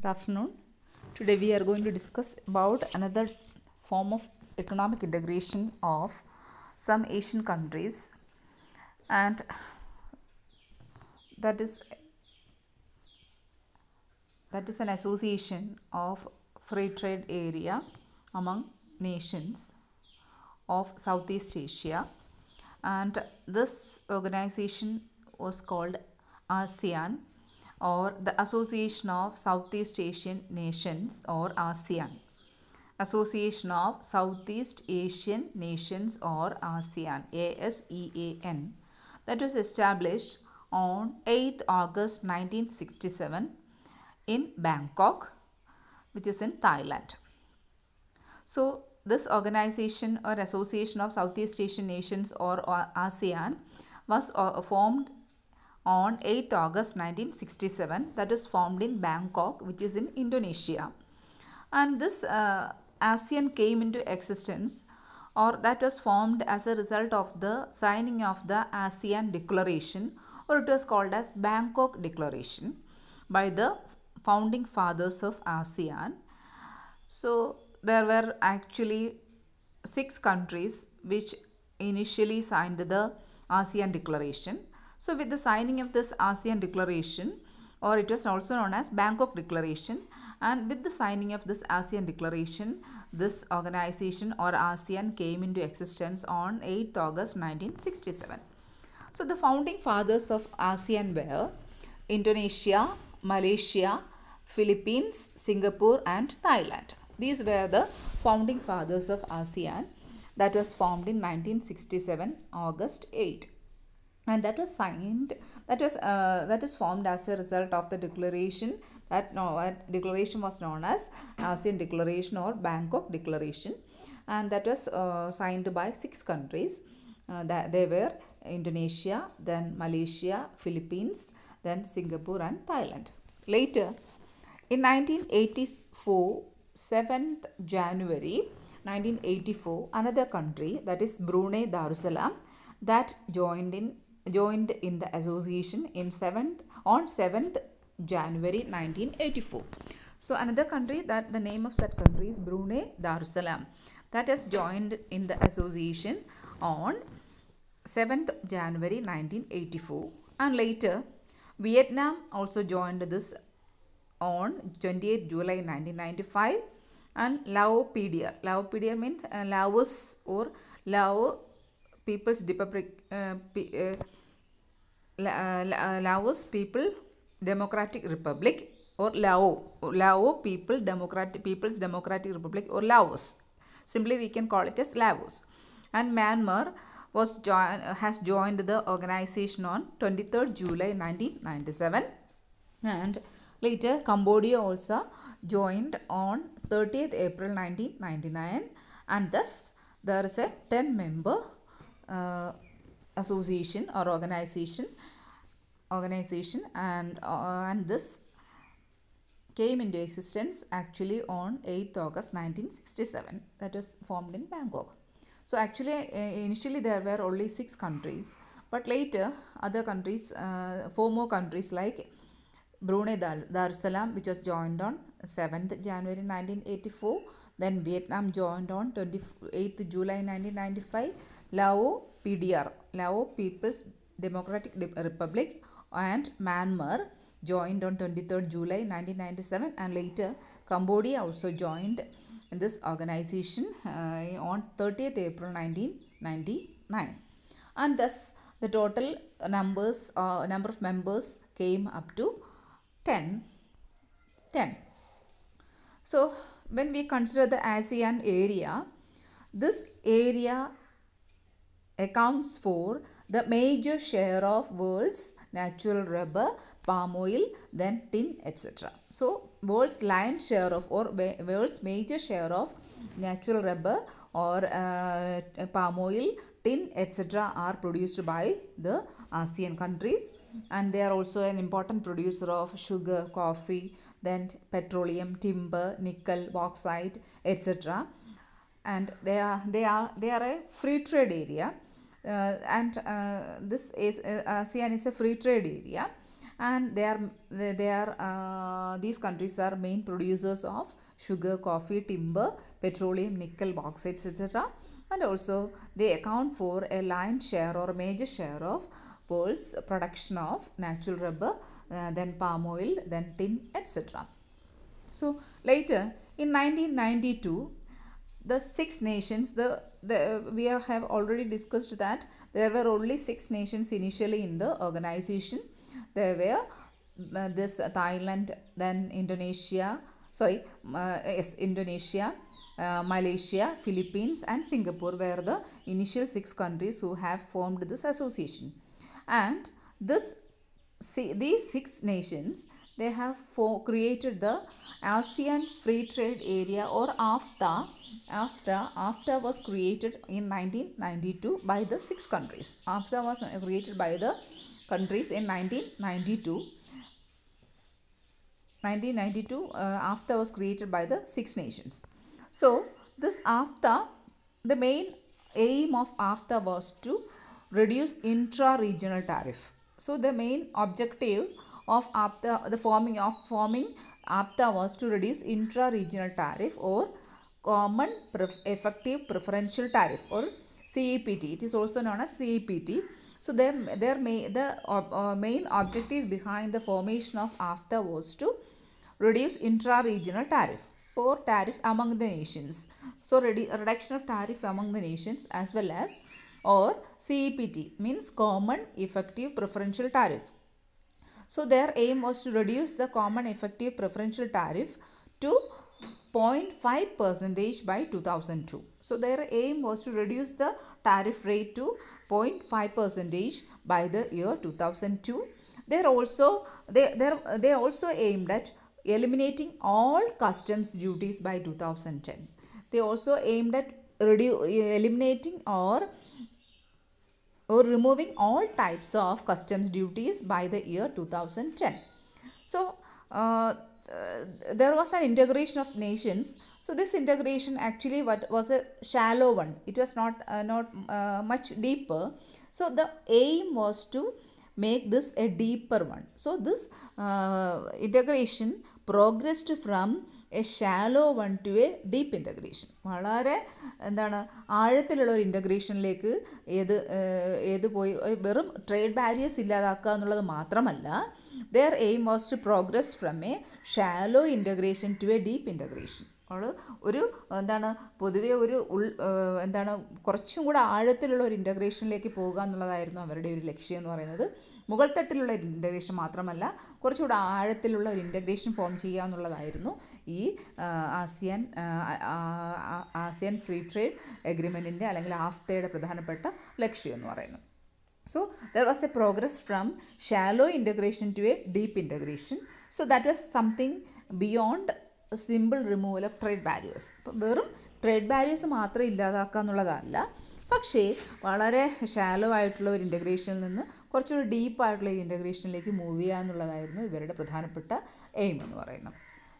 Afternoon. Today we are going to discuss about another form of economic integration of some Asian countries, and that is an association of free trade area among nations of Southeast Asia, and this organization was called ASEAN, or the Association of Southeast Asian Nations, or ASEAN. Association of Southeast Asian Nations, or ASEAN, ASEAN, that was established on 8th August 1967 in Bangkok, which is in Thailand. So this organization or Association of Southeast Asian Nations, or ASEAN, was formed on 8th August 1967, that is formed in Bangkok, which is in Indonesia. And this ASEAN came into existence, or that was formed as a result of the signing of the ASEAN Declaration, or it was called as Bangkok Declaration, by the founding fathers of ASEAN. So there were actually 6 countries which initially signed the ASEAN Declaration. So with the signing of this ASEAN Declaration, or it was also known as Bangkok Declaration, and with the signing of this ASEAN Declaration, this organization or ASEAN came into existence on 8th August 1967. So the founding fathers of ASEAN were Indonesia, Malaysia, Philippines, Singapore and Thailand. These were the founding fathers of ASEAN that was formed in 1967, August 8. And that was signed, that is formed as a result of the declaration. That declaration was known as ASEAN Declaration or Bangkok Declaration, and that was signed by 6 countries. That they were Indonesia, then Malaysia, Philippines, then Singapore and Thailand. Later, in 1984, 7th January 1984, another country, that is Brunei Darussalam, that joined in the association on 7th January 1984. So another country, that the name of that country is Brunei Darussalam, that has joined in the association on 7th January 1984. And later Vietnam also joined this on 28th July 1995, and Laos means Laos or Lao People's Republic, Laos Democratic Republic, or Lao People's Democratic Republic, or Laos. Simply we can call it as Laos. And Myanmar has joined the organization on 23rd July 1997, and later Cambodia also joined on 30th April 1999, and thus there is a 10-member association or organization, and this came into existence actually on 8th August 1967, that was formed in Bangkok. So actually initially there were only 6 countries, but later other countries, 4 more countries like Brunei Darussalam, which was joined on 7th January 1984, then Vietnam joined on 28th July 1995, Lao PDR, Lao People's Democratic Republic, and Myanmar joined on 23rd July 1997, and later Cambodia also joined in this organization on 30th April 1999, and thus the total number of members came up to 10. So when we consider the ASEAN area, this area accounts for the major share of world's natural rubber, palm oil, then tin, etc. So world's lion's share of, or world's major share of natural rubber or palm oil, tin, etc. are produced by the ASEAN countries, and they are also an important producer of sugar, coffee, then petroleum, timber, nickel, bauxite, etc. And they are a free trade area, and this is ASEAN is a free trade area, and these countries are main producers of sugar, coffee, timber, petroleum, nickel, bauxites, etc. And also they account for a lion's share or major share of world's production of natural rubber, then palm oil, then tin, etc. So later in 1992, the six nations, we have already discussed that there were only 6 nations initially in the organization. There were this Thailand, then Indonesia, Malaysia, Philippines and Singapore were the initial 6 countries who have formed this association. And these 6 nations, they have created the ASEAN Free Trade Area or AFTA. AFTA was created in 1992 by the 6 countries. AFTA was created by the countries in 1992. AFTA was created by the 6 nations. So this AFTA, the main aim of AFTA was to reduce intra-regional tariff. So the main objective of AFTA, the forming AFTA was to reduce intra-regional tariff or common effective preferential tariff or CEPT. It is also known as CEPT. So the main objective behind the formation of AFTA was to reduce intra-regional tariff or tariff among the nations. So reduction of tariff among the nations as well as or CEPT means common effective preferential tariff. So their aim was to reduce the common effective preferential tariff to 0.5% by 2002. So their aim was to reduce the tariff rate to 0.5% by the year 2002. They also aimed at eliminating all customs duties by 2010. They also aimed at eliminating or removing all types of customs duties by the year 2010. So there was an integration of nations. So this integration actually was a shallow one. It was not much deeper. So the aim was to make this a deeper one. So this integration progressed from a shallow one to a deep integration. വളരെ എന്താണ് ആഴത്തിലുള്ള ഒരു ഇൻ്റഗ്രേഷനിലേക്ക് വെറും trade barriers ഇല്ലാതാക്കുക എന്നുള്ളത് മാത്രമല്ല, their aim was to progress from a shallow integration to a deep integration. ഒരു പൊതുവെ ഒരു കുറച്ചും കൂടെ ആഴത്തിലുള്ള ഒരു ഇൻ്റഗ്രേഷനിലേക്ക് പോകുക എന്നുള്ളതായിരുന്നു അവരുടെ ഒരു ലക്ഷ്യം എന്ന് പറയുന്നത്. മുകൾ തട്ടിലുള്ള ഇൻ്റഗ്രേഷൻ മാത്രമല്ല, കുറച്ചുകൂടെ ആഴത്തിലുള്ള ഒരു ഇൻ്റഗ്രേഷൻ ഫോം ചെയ്യുക എന്നുള്ളതായിരുന്നു ഈ ആസിയൻ ഫ്രീ ട്രേഡ് എഗ്രിമെൻറ്റിൻ്റെ അല്ലെങ്കിൽ ആഫ്തയുടെ പ്രധാനപ്പെട്ട ലക്ഷ്യം എന്ന് പറയുന്നത്. So there was a progress from shallow integration to a deep integration. So that was something beyond simple removal of trade barriers. വെറും ട്രേഡ് ബാരിയേഴ്സ് മാത്രം ഇല്ലാതാക്കുക എന്നുള്ളതല്ല, പക്ഷേ വളരെ ഷാലോ ആയിട്ടുള്ള ഒരു ഇൻ്റഗ്രേഷനിൽ നിന്ന് കുറച്ചുകൂടി ഡീപ്പായിട്ടുള്ള ഒരു ഇൻ്റഗ്രേഷനിലേക്ക് മൂവ് ചെയ്യുക എന്നുള്ളതായിരുന്നു ഇവരുടെ പ്രധാനപ്പെട്ട എയിം എന്ന് പറയുന്നത്.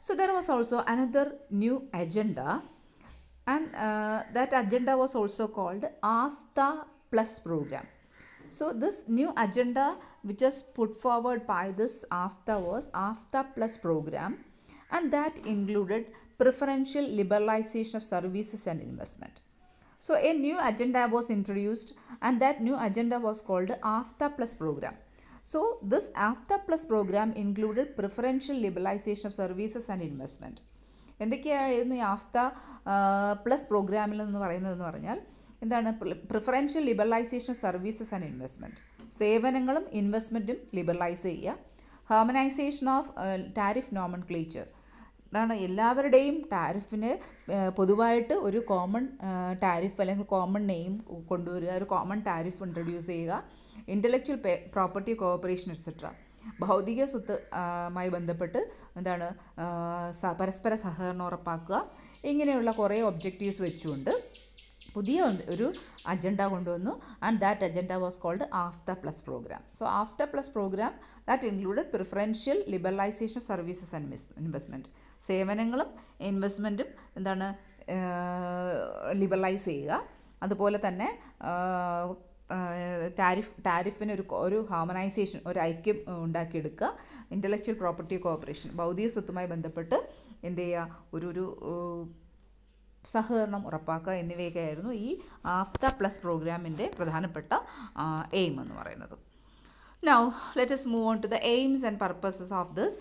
So there was also another new agenda, and that agenda was also called AFTA Plus program. So this new agenda which was put forward by this AFTA was AFTA Plus program, and that included preferential liberalization of services and investment. So a new agenda was introduced, and that new agenda was called AFTA Plus program. So this AFTA Plus program included preferential liberalization of services and investment. എന്തൊക്കെയായിരുന്നു ഈ ആഫ്ത plus പ്രോഗ്രാമിൽ എന്ന് പറയുന്നതെന്ന് പറഞ്ഞാൽ എന്താണ്? Preferential liberalisation of services and investment, സേവനങ്ങളും ഇൻവെസ്റ്റ്മെൻറ്റും liberalise ചെയ്യുക. ഹാർമനൈസേഷൻ ഓഫ് ടാരിഫ് നോമൻക്ലേച്ചർ, അതാണ് എല്ലാവരുടെയും ടാരിഫിന് പൊതുവായിട്ട് ഒരു കോമൺ ടാരിഫ് അല്ലെങ്കിൽ കോമൺ നെയിം കൊണ്ടുവരിക, ഒരു കോമൺ ടാരിഫ് ഇൻട്രൊഡ്യൂസ് ചെയ്യുക. ഇൻ്റലക്ച്വൽ പ്രോപ്പർട്ടി കോഓപ്പറേഷൻ എക്സെട്ര, ഭൗതിക സ്വത്തുമായി ബന്ധപ്പെട്ട് എന്താണ് പരസ്പര സഹകരണം ഉറപ്പാക്കുക. ഇങ്ങനെയുള്ള കുറേ ഒബ്ജക്റ്റീവ്സ് വെച്ചുകൊണ്ട് പുതിയ ഒരു അജണ്ട കൊണ്ടുവന്നു, and that agenda was called AFTA plus programme. So AFTA plus programme that included preferential liberalisation of services and investment, സേവനങ്ങളും ഇൻവെസ്റ്റ്മെൻറ്റും എന്താണ് ലിബറലൈസ് ചെയ്യുക. അതുപോലെ തന്നെ ടാരിഫിന് ഒരു ഹാർമണൈസേഷൻ, ഒരു ഐക്യം ഉണ്ടാക്കിയെടുക്കുക. ഇൻ്റലക്ച്വൽ പ്രോപ്പർട്ടി കോർപ്പറേഷൻ, ബൗദ്ധിക സ്വത്തുമായി ബന്ധപ്പെട്ട് എന്ത് ചെയ്യുക, ഒരു സഹകരണം ഉറപ്പാക്കുക എന്നിവയൊക്കെയായിരുന്നു ഈ ആഫ്ത പ്ലസ് പ്രോഗ്രാമിൻ്റെ പ്രധാനപ്പെട്ട എയിം എന്ന് പറയുന്നത്. Now let us move on to the aims and purposes of this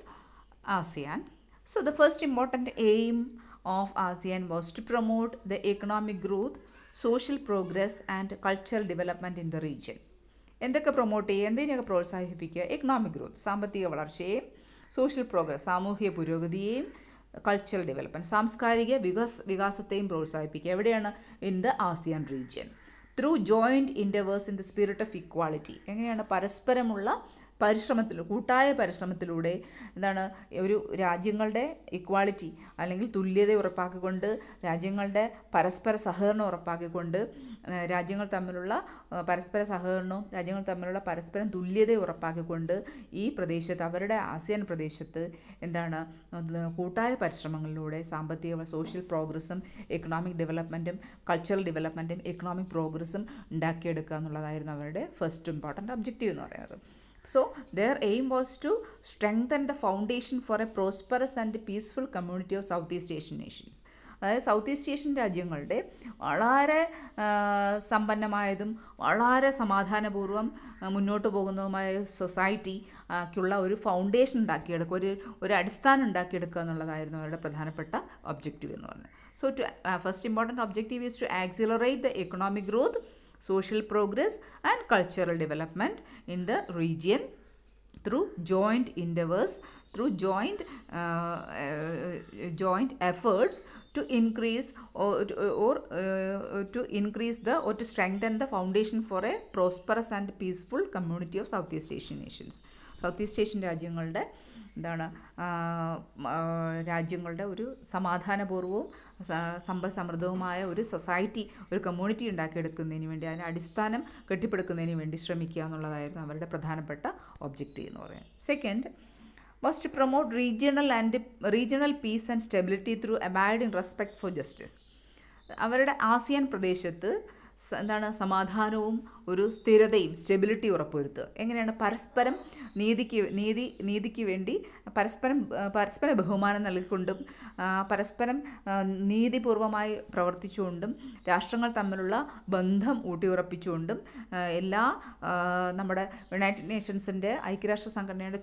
ASEAN. So the first important aim of ASEAN was to promote the economic growth, social progress and cultural development in the region. എന്തൊക്കെ promote ചെയ്യുക, എന്തിനൊക്കെ പ്രോത്സാഹിപ്പിക്കുക? Economic growth, സാമ്പത്തിക വളർച്ചയെയും, social progress, സാമൂഹിക പുരോഗതിയെയും, cultural development, സാംസ്കാരിക വികാസത്തെയും പ്രോത്സാഹിപ്പിക്കുക. എവിടെയാണ്? In the ASEAN region. Through joint endeavours in the spirit of equality. എങ്ങനെയാണ്? പരസ്പരമുള്ള കൂട്ടായ പരിശ്രമത്തിലൂടെ എന്താണ് ഒരു രാജ്യങ്ങളുടെ ഇക്വാളിറ്റി അല്ലെങ്കിൽ തുല്യത ഉറപ്പാക്കിക്കൊണ്ട്, രാജ്യങ്ങളുടെ പരസ്പര സഹകരണം ഉറപ്പാക്കിക്കൊണ്ട്, രാജ്യങ്ങൾ തമ്മിലുള്ള പരസ്പര സഹകരണവും രാജ്യങ്ങൾ തമ്മിലുള്ള പരസ്പരം തുല്യത ഉറപ്പാക്കിക്കൊണ്ട് ഈ പ്രദേശത്ത്, അവരുടെ ആസിയാൻ പ്രദേശത്ത് എന്താണ് കൂട്ടായ പരിശ്രമങ്ങളിലൂടെ സാമ്പത്തിക സോഷ്യൽ പ്രോഗ്രസ്സും എക്കണോമിക് ഡെവലപ്മെൻറ്റും കൾച്ചറൽ ഡെവലപ്മെൻറ്റും എക്കണോമിക് പ്രോഗ്രസ്സും ഉണ്ടാക്കിയെടുക്കുക എന്നുള്ളതായിരുന്നു അവരുടെ ഫസ്റ്റ് ഇമ്പോർട്ടൻ്റ് ഒബ്ജക്റ്റീവ് എന്ന് പറയുന്നത്. So their aim was to strengthen the foundation for a prosperous and peaceful community of Southeast Asian nations. അതായത് സൗത്ത് ഈസ്റ്റ് ഏഷ്യൻ രാജ്യങ്ങളുടെ വളരെ സമ്പന്നമായതും വളരെ സമാധാനപൂർവ്വം മുന്നോട്ട് പോകുന്നതുമായ സൊസൈറ്റിക്കുള്ള ഒരു ഫൗണ്ടേഷൻ ഉണ്ടാക്കിയെടുക്കുക, ഒരു അടിസ്ഥാനം ഉണ്ടാക്കിയെടുക്കുക എന്നുള്ളതായിരുന്നു അവരുടെ പ്രധാനപ്പെട്ട ഒബ്ജക്റ്റീവ് എന്ന് പറഞ്ഞത്. So first important objective is to accelerate the economic growth, social progress and cultural development in the region through joint endeavors, through joint efforts to increase to strengthen the foundation for a prosperous and peaceful community of Southeast Asian nations. South Asian രാജ്യങ്ങളുടെ എന്താണ് രാജ്യങ്ങളുടെ ഒരു സമാധാനപൂർവ്വവും സമൃദ്ധവുമായ ഒരു society, ഒരു community ഉണ്ടാക്കിയെടുക്കുന്നതിന് വേണ്ടി, അതിന് അടിസ്ഥാനം കെട്ടിപ്പടുക്കുന്നതിന് വേണ്ടി ശ്രമിക്കുക എന്നുള്ളതായിരുന്നു അവരുടെ പ്രധാനപ്പെട്ട ഒബ്ജക്റ്റീവ് എന്ന് പറയുന്നത്. Second was to promote regional peace and stability through abiding respect for justice. അവരുടെ ആസിയാൻ പ്രദേശത്ത് എന്താണ് സമാധാനവും ഒരു സ്ഥിരതയും സ്റ്റെബിലിറ്റി ഉറപ്പുവരുത്തുക. എങ്ങനെയാണ്? പരസ്പരം നീതിക്ക് വേണ്ടി പരസ്പര ബഹുമാനം നൽകിക്കൊണ്ടും പരസ്പരം നീതിപൂർവമായി പ്രവർത്തിച്ചുകൊണ്ടും രാഷ്ട്രങ്ങൾ തമ്മിലുള്ള ബന്ധം ഊട്ടിയുറപ്പിച്ചുകൊണ്ടും എല്ലാ നമ്മുടെ യുണൈറ്റഡ് നേഷൻസിൻ്റെ ഐക്യരാഷ്ട്ര സംഘടനയുടെ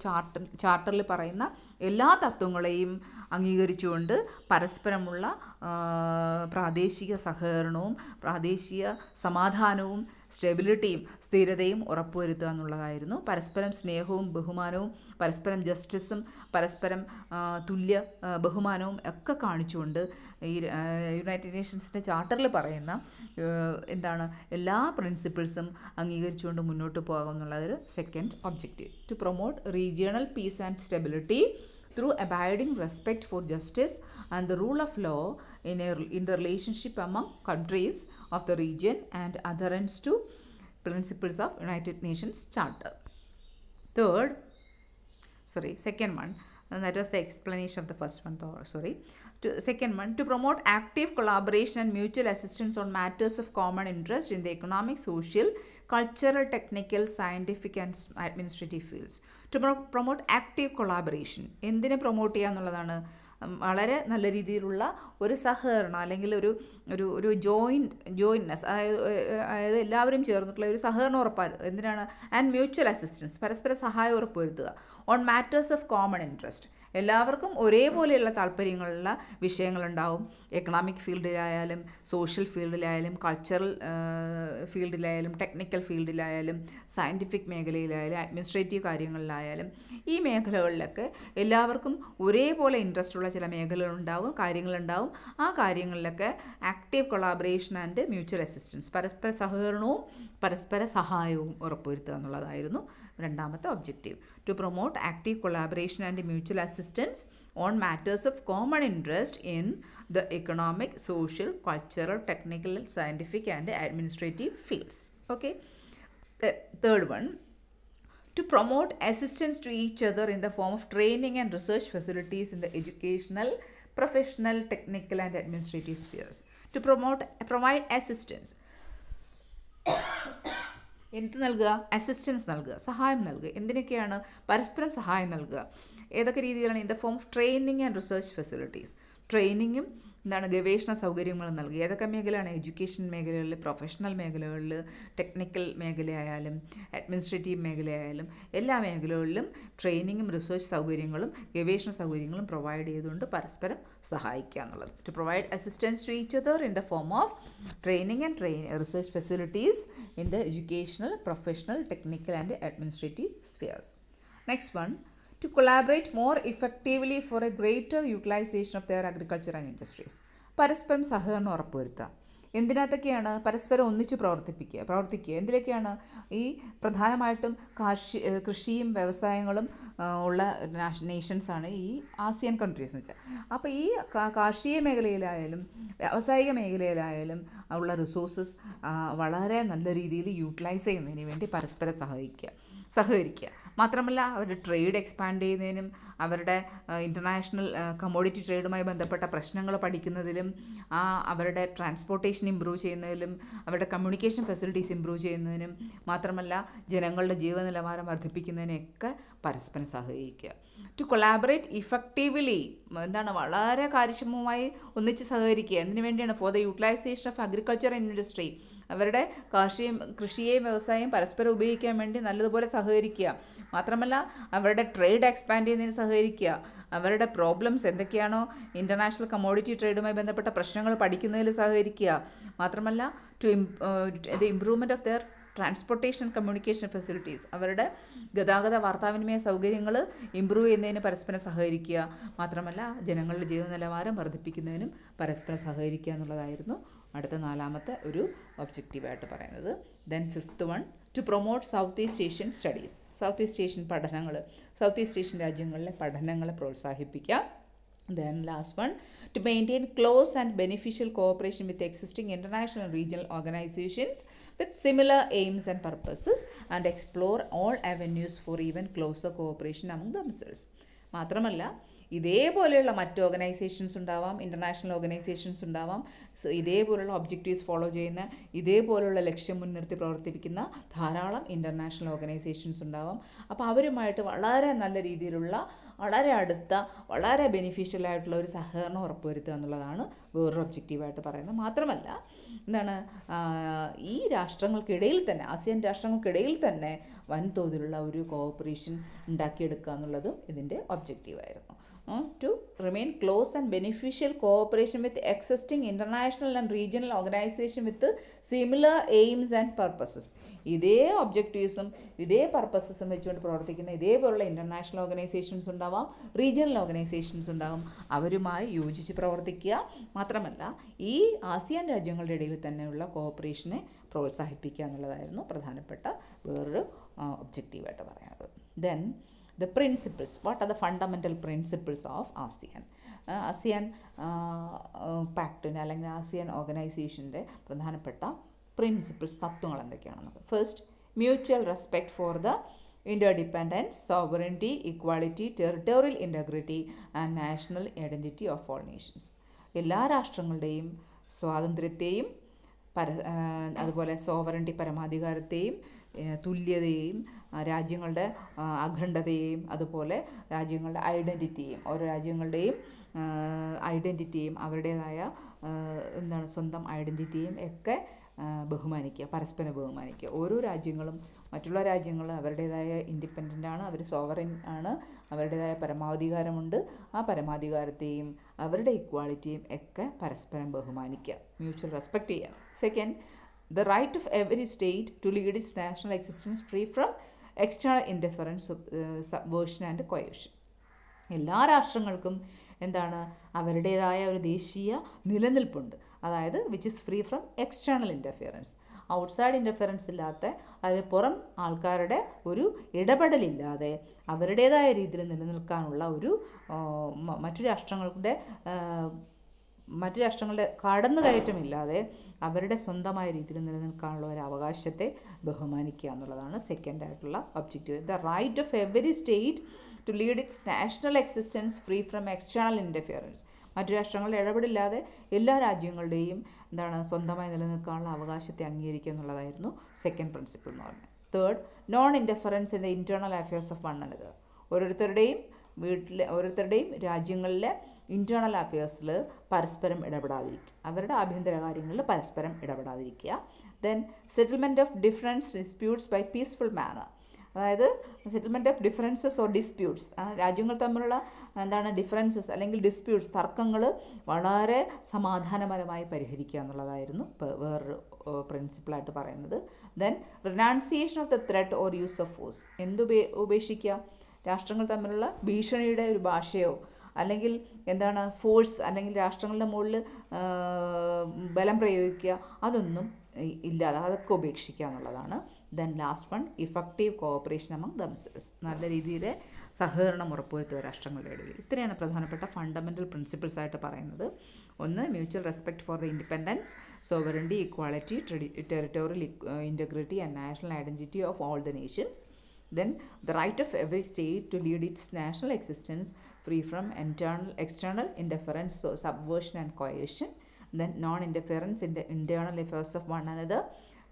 ചാർട്ടറിൽ പറയുന്ന എല്ലാ തത്വങ്ങളെയും അംഗീകരിച്ചുകൊണ്ട് പരസ്പരമുള്ള പ്രാദേശിക സഹകരണവും പ്രാദേശിക സമാധാനവും സ്റ്റെബിലിറ്റിയും സ്ഥിരതയും ഉറപ്പുവരുത്തുക എന്നുള്ളതായിരുന്നു. പരസ്പരം സ്നേഹവും ബഹുമാനവും പരസ്പരം ജസ്റ്റിസും പരസ്പരം തുല്യ ബഹുമാനവും ഒക്കെ കാണിച്ചുകൊണ്ട് ഈ യുണൈറ്റഡ് നേഷൻസിൻ്റെ ചാർട്ടറിൽ പറയുന്ന എന്താണ് എല്ലാ പ്രിൻസിപ്പിൾസും അംഗീകരിച്ചുകൊണ്ട് മുന്നോട്ട് പോകുക എന്നുള്ളത് second objective. To promote regional peace and stability through abiding respect for justice and the rule of law in the relationship among countries of the region and adherence to principles of United Nations Charter. Second one, that was the explanation of the first one. Second one, to promote active collaboration and mutual assistance on matters of common interest in the economic, social, cultural, technical, scientific and administrative fields. To promote active collaboration. എന്തിനെ promote ചെയ്യുക എന്നുള്ളതാണ്? വളരെ നല്ല രീതിയിലുള്ള ഒരു സഹകരണം അല്ലെങ്കിൽ ഒരു ജോയിൻനെസ്, അതായത് എല്ലാവരും ചേർന്നിട്ടുള്ള ഒരു സഹകരണം ഉറപ്പാക്കുക. എന്തിനാണ്? ആൻഡ് മ്യൂച്വൽ അസിസ്റ്റൻസ്, പരസ്പര സഹായം ഉറപ്പുവരുത്തുക. On matters of common interest, എല്ലാവർക്കും ഒരേപോലെയുള്ള താല്പര്യങ്ങളുള്ള വിഷയങ്ങളുണ്ടാവും. എക്കണോമിക് ഫീൽഡിലായാലും സോഷ്യൽ ഫീൽഡിലായാലും കൾച്ചറൽ ഫീൽഡിലായാലും ടെക്നിക്കൽ ഫീൽഡിലായാലും സയൻറ്റിഫിക് മേഖലയിലായാലും അഡ്മിനിസ്ട്രേറ്റീവ് കാര്യങ്ങളിലായാലും ഈ മേഖലകളിലൊക്കെ എല്ലാവർക്കും ഒരേപോലെ ഇൻട്രസ്റ്റ് ഉള്ള ചില കാര്യങ്ങളുണ്ടാവും. ആ കാര്യങ്ങളിലൊക്കെ active collaboration and mutual assistance, പരസ്പര സഹകരണവും പരസ്പര സഹായവും ഉറപ്പുവരുത്തുക എന്നുള്ളതായിരുന്നു രണ്ടാമത്തെ objective. To promote active collaboration and mutual assistance on matters of common interest in the economic, social, cultural, technical, scientific and administrative fields. Okay. The third one, to promote assistance to each other in the form of training and research facilities in the educational, professional, technical and administrative spheres. To provide assistance. എന്ത് നൽകുക? Assistance നൽകുക, സഹായം നൽകുക. എന്തിനൊക്കെയാണ്? പരസ്പരം സഹായം നൽകുക. ഏതൊക്കെ രീതിയിലാണ്? In the form of training and research facilities. ട്രെയിനിങ്ങും ഗവേഷണ സൗകര്യങ്ങളും നൽകുക. ഏതൊക്കെ മേഖലയാണ്? എഡ്യൂക്കേഷൻ മേഖലകളിൽ, പ്രൊഫഷണൽ മേഖലകളിൽ, ടെക്നിക്കൽ മേഖലയായാലും അഡ്മിനിസ്ട്രേറ്റീവ് മേഖലയായാലും എല്ലാ മേഖലകളിലും ട്രെയിനിങ്ങും റിസർച്ച് സൗകര്യങ്ങളും ഗവേഷണ സൗകര്യങ്ങളും പ്രൊവൈഡ് ചെയ്തുകൊണ്ട് പരസ്പരം സഹായിക്കുക എന്നുള്ളത്. To provide assistance to each other in the form of training and research facilities in the educational, professional, technical and administrative spheres. Next one, to collaborate more effectively for a greater utilization of their agriculture and industries. പരസ്പരം സഹകരണം ഉറപ്പുവരുത്തുക. എന്തിനകത്തൊക്കെയാണ്? പരസ്പരം ഒന്നിച്ച് പ്രവർത്തിക്കുക. എന്തിലൊക്കെയാണ്? ഈ പ്രധാനമായിട്ടും കൃഷിയും വ്യവസായങ്ങളും ഉള്ള നേഷൻസാണ് ഈ ആസിയാൻ കൺട്രീസ് എന്ന് വെച്ചാൽ. അപ്പോൾ ഈ കാർഷിക മേഖലയിലായാലും വ്യാവസായിക മേഖലയിലായാലും ഉള്ള റിസോഴ്സസ് വളരെ നല്ല രീതിയിൽ യൂട്ടിലൈസ് ചെയ്യുന്നതിന് വേണ്ടി പരസ്പരം സഹകരിക്കുക. മാത്രമല്ല അവരുടെ ട്രേഡ് എക്സ്പാൻഡ് ചെയ്യുന്നതിനും അവരുടെ ഇൻ്റർനാഷണൽ കമ്മോഡിറ്റി ട്രേഡുമായി ബന്ധപ്പെട്ട പ്രശ്നങ്ങൾ പഠിക്കുന്നതിലും അവരുടെ ട്രാൻസ്പോർട്ടേഷൻ ഇമ്പ്രൂവ് ചെയ്യുന്നതിലും അവരുടെ കമ്മ്യൂണിക്കേഷൻ ഫെസിലിറ്റീസ് ഇമ്പ്രൂവ് ചെയ്യുന്നതിനും മാത്രമല്ല ജനങ്ങളുടെ ജീവനിലവാരം വർദ്ധിപ്പിക്കുന്നതിനൊക്കെ പരസ്പരം സഹകരിക്കുക. ടു കൊളാബറേറ്റ് ഇഫക്റ്റീവ്ലി വളരെ കാര്യക്ഷമമായി ഒന്നിച്ച് സഹകരിക്കുക. എന്തിനു വേണ്ടിയാണ്? For the utilisation of agriculture and industry. അവരുടെ കൃഷിയെയും വ്യവസായം പരസ്പരം ഉപയോഗിക്കാൻ വേണ്ടി നല്ലതുപോലെ സഹകരിക്കുക. മാത്രമല്ല അവരുടെ ട്രേഡ് എക്സ്പാൻഡ് ചെയ്യുന്നതിന് സഹകരിക്കുക. അവരുടെ പ്രോബ്ലംസ് എന്തൊക്കെയാണോ ഇൻ്റർനാഷണൽ കമ്മോഡിറ്റി ട്രേഡുമായി ബന്ധപ്പെട്ട പ്രശ്നങ്ങൾ പഠിക്കുന്നതിൽ സഹകരിക്കുക. മാത്രമല്ല the improvement of their transportation communication facilities. അവരുടെ ഗതാഗത വാർത്താവിനിമയ സൗകര്യങ്ങൾ ഇമ്പ്രൂവ് ചെയ്യുന്നതിന് പരസ്പരം സഹകരിക്കുക. മാത്രമല്ല ജനങ്ങളുടെ ജീവിത നിലവാരം വർദ്ധിപ്പിക്കുന്നതിനും പരസ്പരം സഹകരിക്കുക എന്നുള്ളതായിരുന്നു അടുത്ത നാലാമത്തെ ഒരു ഒബ്ജക്റ്റീവായിട്ട് പറയുന്നത്. Then fifth one, to promote South East Asian studies. South East Asian പഠനങ്ങൾ, സൗത്ത് ഈസ്റ്റ് ഏഷ്യൻ രാജ്യങ്ങളിലെ പഠനങ്ങളെ പ്രോത്സാഹിപ്പിക്കുക. Then last one, to maintain close and beneficial cooperation with existing international and regional organizations with similar aims and purposes and explore all avenues for even closer cooperation among themselves. മാത്രമല്ല ഇതേപോലെയുള്ള മറ്റ് organisations ഉണ്ടാവാം, international organisations ഉണ്ടാവാം, ഇതേപോലുള്ള objectives follow ചെയ്യുന്ന, ഇതേപോലുള്ള ലക്ഷ്യം മുൻനിർത്തി പ്രവർത്തിപ്പിക്കുന്ന ധാരാളം ഇൻ്റർനാഷണൽ ഓർഗനൈസേഷൻസ് ഉണ്ടാവാം. അപ്പോൾ അവരുമായിട്ട് വളരെ നല്ല രീതിയിലുള്ള, വളരെ അടുത്ത, വളരെ ബെനിഫിഷ്യലായിട്ടുള്ള ഒരു സഹകരണം ഉറപ്പുവരുത്തുക എന്നുള്ളതാണ് വേറൊരു ഒബ്ജക്റ്റീവായിട്ട് പറയുന്നത്. മാത്രമല്ല ഈ രാഷ്ട്രങ്ങൾക്കിടയിൽ തന്നെ, ആസിയാൻ രാഷ്ട്രങ്ങൾക്കിടയിൽ തന്നെ വൻതോതിലുള്ള ഒരു കോഓപ്പറേഷൻ ഉണ്ടാക്കിയെടുക്കുക എന്നുള്ളതും ഇതിൻ്റെ ഒബ്ജക്റ്റീവായിരുന്നു. To remain close and beneficial cooperation with existing international and regional organization with similar aims and purposes. ഇതേ ഒബ്ജക്റ്റീവ്സും ഇതേ പർപ്പസസും വെച്ചുകൊണ്ട് പ്രവർത്തിക്കുന്ന ഇതേപോലുള്ള ഇൻ്റർനാഷണൽ ഓർഗനൈസേഷൻസ് ഉണ്ടാവാം, റീജിയണൽ ഓർഗനൈസേഷൻസ് ഉണ്ടാവും. അവരുമായി യോജിച്ച് പ്രവർത്തിക്കുക. മാത്രമല്ല ഈ ആസിയാൻ രാജ്യങ്ങളുടെ ഇടയിൽ തന്നെയുള്ള കോഓപ്പറേഷനെ പ്രോത്സാഹിപ്പിക്കുക എന്നുള്ളതായിരുന്നു പ്രധാനപ്പെട്ട വേറൊരു ഒബ്ജക്റ്റീവായിട്ട് പറയുന്നത്. Then the principles. What are the fundamental principles of ASEAN? ASEAN പാക്ടിന് അല്ലെങ്കിൽ ആസിയാൻ ഓർഗനൈസേഷൻ്റെ പ്രധാനപ്പെട്ട പ്രിൻസിപ്പിൾസ്, തത്വങ്ങൾ എന്തൊക്കെയാണെന്നത്. First, mutual respect for the interdependence, sovereignty, equality, territorial integrity and national identity of all nations. എല്ലാ രാഷ്ട്രങ്ങളുടെയും സ്വാതന്ത്ര്യത്തെയും അതുപോലെ സോവറിറ്റി പരമാധികാരത്തെയും തുല്യതയെയും രാജ്യങ്ങളുടെ അഖണ്ഡതയെയും അതുപോലെ രാജ്യങ്ങളുടെ ഐഡൻറ്റിറ്റിയെയും, ഓരോ രാജ്യങ്ങളുടെയും ഐഡൻറ്റിറ്റിയെയും അവരുടേതായ സ്വന്തം ഐഡൻറ്റിറ്റിയെയും ഒക്കെ ബഹുമാനിക്കുക, പരസ്പരം ബഹുമാനിക്കുക. ഓരോ രാജ്യങ്ങളും മറ്റുള്ള രാജ്യങ്ങൾ അവരുടേതായ ഇൻഡിപെൻഡൻ്റ് ആണ്, അവർ സോവറിൻ ആണ്, അവരുടേതായ പരമാധികാരമുണ്ട്. ആ പരമാധികാരത്തെയും അവരുടെ ഇക്വാളിറ്റിയും ഒക്കെ പരസ്പരം ബഹുമാനിക്കുക, മ്യൂച്വൽ റെസ്പെക്റ്റ് ചെയ്യുക. Second, the right of every state to lead its national existence free from external interference, subversion and coercion. എല്ലാ രാഷ്ട്രങ്ങൾക്കും അവരുടേതായ ഒരു ദേശീയ നിലനിൽപ്പുണ്ട്, അതായത് which is free from external interference, outside interference ഇല്ലാത്ത, അതായത് പുറം ആൾക്കാരുടെ ഒരു ഇടപെടലില്ലാതെ അവരുടേതായ രീതിയിൽ നിലനിൽക്കാനുള്ള ഒരു മറ്റു രാഷ്ട്രങ്ങളുടെ കടന്നുകയറ്റമില്ലാതെ അവരുടെ സ്വന്തമായ രീതിയിൽ നിലനിൽക്കാനുള്ള ഒരു അവകാശത്തെ ബഹുമാനിക്കുക എന്നുള്ളതാണ് സെക്കൻഡ് ആയിട്ടുള്ള objective. The right of every state to lead its national existence free from external interference. മറ്റു രാഷ്ട്രങ്ങളുടെ ഇടപെടില്ലാതെ എല്ലാ രാജ്യങ്ങളുടെയും എന്താണ് സ്വന്തമായി നിലനിൽക്കാനുള്ള അവകാശത്തെ അംഗീകരിക്കുക എന്നുള്ളതായിരുന്നു സെക്കൻഡ് പ്രിൻസിപ്പിൾ എന്ന് പറഞ്ഞത്. Third, non interference in the internal affairs of one another. ഓരോരുത്തരുടെയും രാജ്യങ്ങളിലെ ഇൻറ്റേർണൽ അഫയേഴ്സിൽ പരസ്പരം ഇടപെടാതിരിക്കുക, അവരുടെ ആഭ്യന്തര കാര്യങ്ങളിൽ പരസ്പരം ഇടപെടാതിരിക്കുക. Then settlement of difference disputes by peaceful manner. അതായത് settlement of differences or disputes, രാജ്യങ്ങൾ തമ്മിലുള്ള എന്താണ് ഡിഫറൻസസ് അല്ലെങ്കിൽ ഡിസ്പ്യൂട്ട്സ്, തർക്കങ്ങൾ വളരെ സമാധാനപരമായി പരിഹരിക്കുക എന്നുള്ളതായിരുന്നു വേറൊരു പ്രിൻസിപ്പിളായിട്ട് പറയുന്നത്. Then renunciation of the threat or use of force. ഉപേക്ഷിക്കുക, രാഷ്ട്രങ്ങൾ തമ്മിലുള്ള ഭീഷണിയുടെ ഒരു ഭാഷയോ അല്ലെങ്കിൽ എന്താണ് ഫോഴ്സ് അല്ലെങ്കിൽ രാഷ്ട്രങ്ങളുടെ മുകളിൽ ബലം പ്രയോഗിക്കുക, അതൊന്നും ഇല്ലാതെ അതൊക്കെ ഉപേക്ഷിക്കുക എന്നുള്ളതാണ്. Then last one, effective cooperation among themselves. നല്ല രീതിയിൽ സഹകരണം ഉറപ്പുവരുത്തുക രാഷ്ട്രങ്ങളുടെ ഇടയിൽ. ഇത്രയാണ് പ്രധാനപ്പെട്ട ഫണ്ടമെൻ്റൽ പ്രിൻസിപ്പിൾസ് ആയിട്ട് പറയുന്നത്. ഒന്ന്, mutual respect for the independence, sovereignty, equality, territorial integrity and national identity of all the Nations. Then the right of every state to lead its national existence free from external interference, so subversion and coercion. Then non-interference in the internal affairs of one another,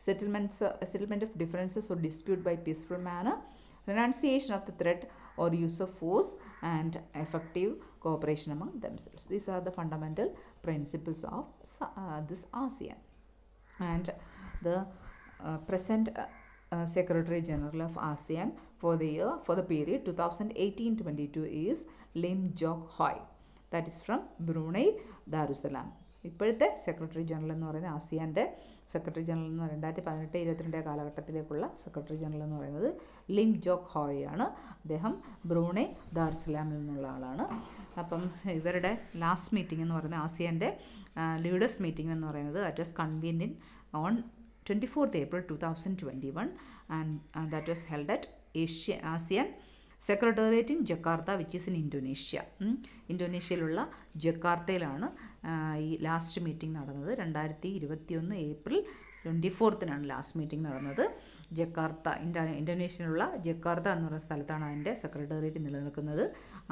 settlement of differences or dispute by peaceful manner, renunciation of the threat or use of force, and effective cooperation among themselves. These are the fundamental principles of this ASEAN. And the present Secretary General of ASEAN for the period 2018-22 is Lim Jock Hoi. That is from Brunei Darussalam. ഇപ്പോഴത്തെ secretary general എന്ന് പറയുന്നത് ആസിയാൻ്റെ secretary general എന്ന് പറയുന്നത് 2018-22 കാലഘട്ടത്തിലേക്കുള്ള secretary general എന്ന് പറയുന്നത് ലിം joke ഹോയ് ആണ്. അദ്ദേഹം ബ്രൂണൈ ദാറുസലാമിൽ നിന്നുള്ള ആളാണ്. അപ്പം ഇവരുടെ ലാസ്റ്റ് മീറ്റിംഗ് എന്ന് പറയുന്നത് ആസിയാൻ്റെ ലീഡേഴ്സ് മീറ്റിംഗ് എന്ന് പറയുന്നത് that was convened in on 24th April 2021 and that was held at ASEAN Secretariat in Jakarta, which is in Indonesia. ഇന്തോനേഷ്യയിലുള്ള ജക്കാർത്തയിലാണ് ഈ ലാസ്റ്റ് മീറ്റിംഗ് നടന്നത്. 2021 ഏപ്രിൽ 24th ലാസ്റ്റ് മീറ്റിംഗ് നടന്നത്. ജക്കാർത്ത, ഇന്തോനേഷ്യയിലുള്ള ജക്കാർത്ത എന്ന് പറയുന്ന സ്ഥലത്താണ് അതിൻ്റെ സെക്രട്ടേറിയറ്റ് നിലനിൽക്കുന്നത്,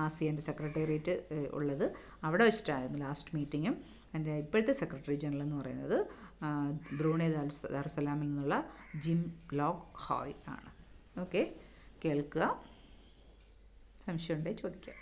ആസിയാൻ്റെ സെക്രട്ടേറിയറ്റ് ഉള്ളത്. അവിടെ വെച്ചിട്ടായിരുന്നു ലാസ്റ്റ് മീറ്റിങ്ങും. എൻ്റെ ഇപ്പോഴത്തെ സെക്രട്ടറി ജനറൽ എന്ന് പറയുന്നത് ബ്രൂണൈ ദാറുസലാമിൽ നിന്നുള്ള ജിം ലോക്ക് ഹോയ് ആണ്. ഓക്കെ, കേൾക്കുക, സംശയമുണ്ടെങ്കിൽ ചോദിക്കാം.